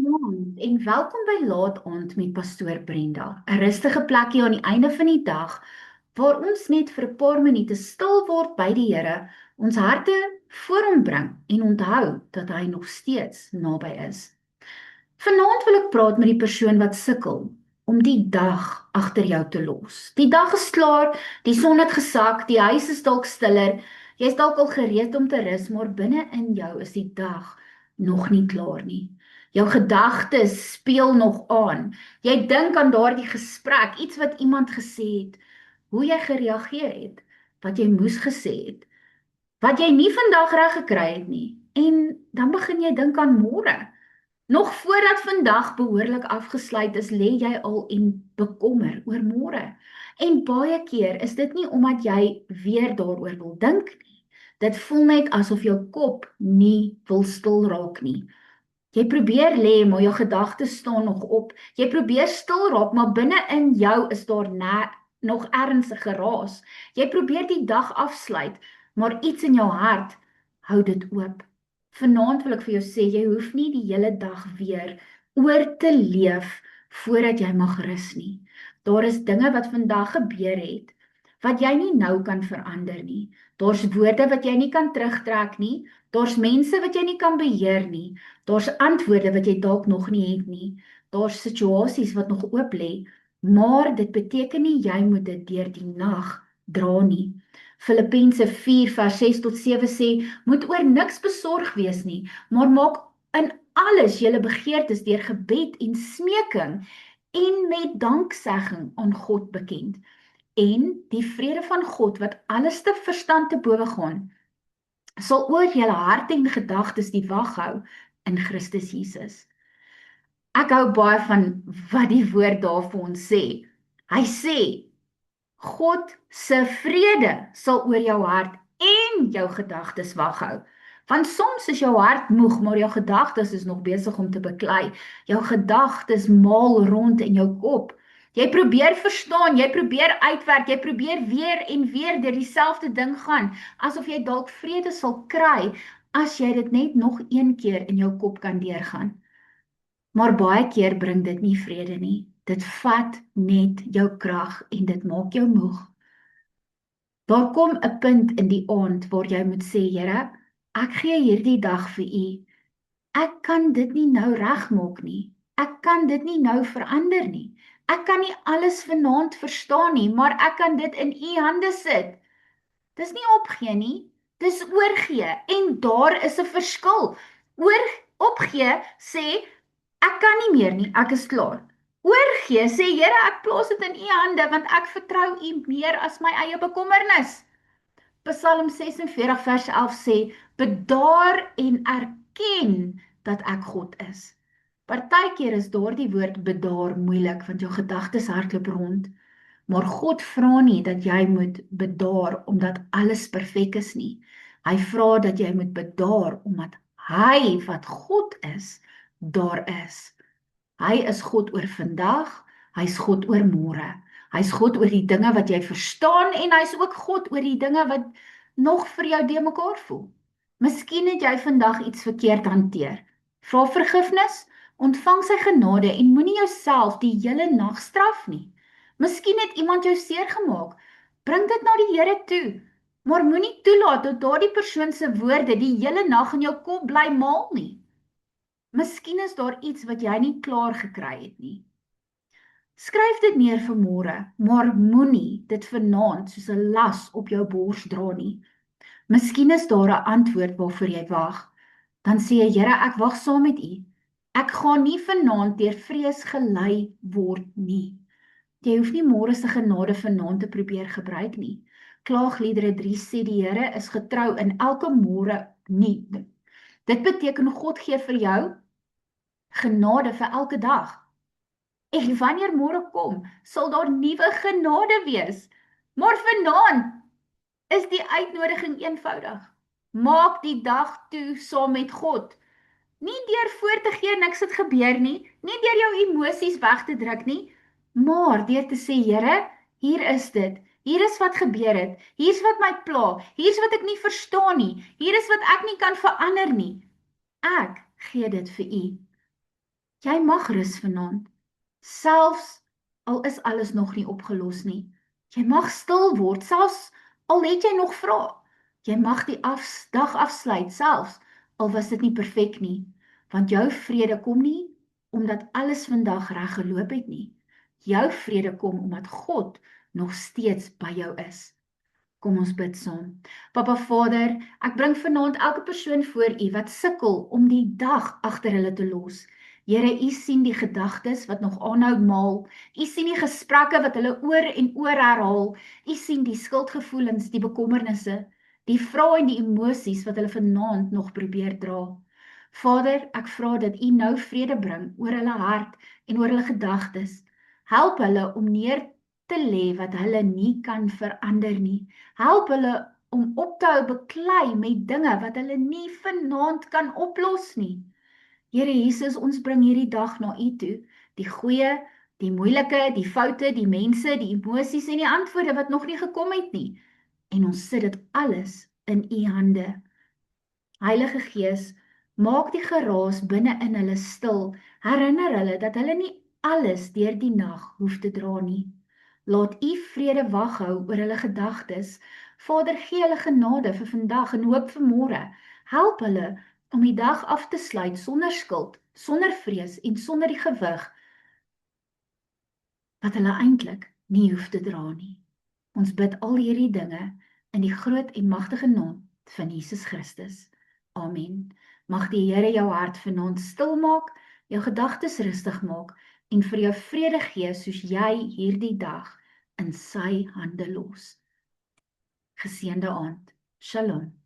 Goeienaand en welkom by Laat Aand met Pastoor Brenda. 'n Rustige plekjie aan die einde van die dag waar ons net vir 'n paar minute stil word by die Here, ons harte voor hom bring en onthou dat hy nog steeds naby is. Vanaand wil ek praat met die persoon wat sukkel om die dag agter jou te los. Die dag is klaar, die son het gesak, die huis is dalk stiller, jy's dalk al gereed om te rus, maar binne in jou is die dag nog nie klaar nie. Jou gedagtes speel nog aan. Jy dink aan daardie gesprek, iets wat iemand gesê het, hoe jy gereageer het, wat jy moes gesê het, wat jy nie vandag reg gekry het nie. En dan begin jy dink aan môre. Nog voordat vandag behoorlik afgesluit is, lê jy al en bekommer oor môre. En baie keer is dit nie omdat jy weer daaroor wil dink nie. Dit voel net asof jou kop nie wil stil raak nie. Jy probeer lê, maar jou gedagtes staan nog op. Jy probeer stil raak, maar binne in jou is daar nog ernstige geraas. Jy probeer die dag afsluit, maar iets in jou hart hou dit oop. Vanaand wil ek vir jou sê, jy hoef nie die hele dag weer oor te leef voordat jy mag rus nie. Daar is dinge wat vandag gebeur het, wat jy nie nou kan verander nie. Daar's woorde wat jy nie kan terugtrek nie. Daar's mense wat jy nie kan beheer nie. Daar's antwoorde wat jy dalk nog nie het nie. Daar's situasies wat nog oop lê, maar dit beteken nie jy moet dit deur die nag dra nie. Filippense 4 vers 6 tot 7 sê, moet oor niks besorg wees nie, maar maak in alles julle begeertes deur gebed en smeking en met danksegging aan God bekend. En die vrede van God wat alles te verstand te bowe gaan, sal oor julle harte en gedagtes die wag hou in Christus Jesus. Ek hou baie van wat die woord daar vir ons sê. Hy sê, God se vrede sal oor jou hart en jou gedagtes wag hou. Want soms is jou hart moeg, maar jou gedagtes is nog besig om te beklei. Jou gedagtes maal rond in jou kop. Jy probeer verstaan, jy probeer uitwerk, jy probeer weer en weer deur dieselfde ding gaan, asof jy dalk vrede sal kry, as jy dit net nog een keer in jou kop kan deurgaan. Maar baie keer bring dit nie vrede nie. Dit vat net jou krag en dit maak jou moeg. Daar kom 'n punt in die aand waar jy moet sê, Here, ek gee hierdie dag vir U. Ek kan dit nie nou regmaak nie. Ek kan dit nie nou verander nie. Ek kan nie alles vanaand verstaan nie, maar ek kan dit in U hande sit. Dis nie opgee nie, dis oorgee. En daar is 'n verskil. Opgee sê, ek kan nie meer nie, ek is klaar. Oorgee sê, Here, ek plaas dit in U hande, want ek vertrou U meer as my eie bekommernis. Psalm 46 vers 11 sê, bedaar en erken dat ek God is. Partykeer is daardie woord bedaar moeilik, want jou gedagtes hardloop rond. Maar God vra nie dat jy moet bedaar omdat alles perfek is nie. Hy vra dat jy moet bedaar omdat hy wat God is, daar is. Hy is God oor vandag, hy's God oor môre. Hy's God oor die dinge wat jy verstaan en hy's ook God oor die dinge wat nog vir jou de mekaar voel. Miskien het jy vandag iets verkeerd hanteer. Vra vergifnis, ontvang sy genade en moenie jouself die hele nag straf nie. Miskien het iemand jou seer gemaak. Bring dit na die Here toe, maar moenie toelaat dat daardie persoon se woorde die hele nag in jou kop bly maal nie. Miskien is daar iets wat jy nie klaar gekry het nie. Skryf dit neer vir môre, maar moenie dit vanaand soos 'n las op jou bors dra nie. Miskien is daar 'n antwoord waarvoor jy wag. Dan sê jy, Here, ek wag saam met U. Ek gaan nie vanaand deur vrees gelei word nie. Jy hoef nie môre se genade vanaand te probeer gebruik nie. Klaagliedere 3 sê die Here is getrou in elke môre nie. Dit beteken God gee vir jou genade vir elke dag. En wanneer môre kom, sal daar nuwe genade wees. Maar vanaand is die uitnodiging eenvoudig. Maak die dag toe saam met God. Nie deur voor te gee niks het gebeur nie, nie deur jou emosies weg te druk nie, maar deur te sê, Here, hier is dit. Hier is wat gebeur het. Hier's wat my pla. Hier's wat ek nie verstaan nie. Hier is wat ek nie kan verander nie. Ek gee dit vir U. Jy mag rus vanaand, selfs al is alles nog nie opgelos nie. Jy mag stil word, selfs al het jy nog vrae. Jy mag die dag afsluit, selfs al was dit nie perfek nie, want jou vrede kom nie omdat alles vandag reg geloop het nie. Jou vrede kom omdat God nog steeds by jou is. Kom ons bid saam. Papa Vader, ek bring vanaand elke persoon voor U wat sukkel om die dag agter hulle te los. Here, U sien die gedagtes wat nog aanhou maal. U sien die gesprekke wat hulle oor en oor herhaal. U sien die skuldgevoelens, die bekommernisse, die vrae en die emosies wat hulle vanaand nog probeer dra. Vader, ek vra dat U nou vrede bring oor hulle hart en oor hulle gedagtes. Help hulle om neer te lê wat hulle nie kan verander nie. Help hulle om op te hou beklei met dinge wat hulle nie vanaand kan oplos nie. Here Jesus, ons bring hierdie dag na U toe, die goeie, die moeilike, die foute, die mense, die emosies en die antwoorde wat nog nie gekom het nie. En ons sit dit alles in U hande. Heilige Gees, maak die geraas binne in hulle stil, herinner hulle dat hulle nie alles deur die nag hoef te dra nie. Laat U vrede wag hou oor hulle gedagtes. Vader, gee hulle genade vir vandag en hoop vir môre. Help hulle om die dag af te sluit sonder skuld, sonder vrees en sonder die gewig wat hulle eintlik nie hoef te dra nie. Ons bid al hierdie dinge in die groot en magtige naam van Jesus Christus. Amen. Mag die Here jou hart vanaand stil maak, jou gedagtes rustig maak en vir jou vrede gee soos jy hierdie dag in sy hande los. Geseënde aand. Shalom.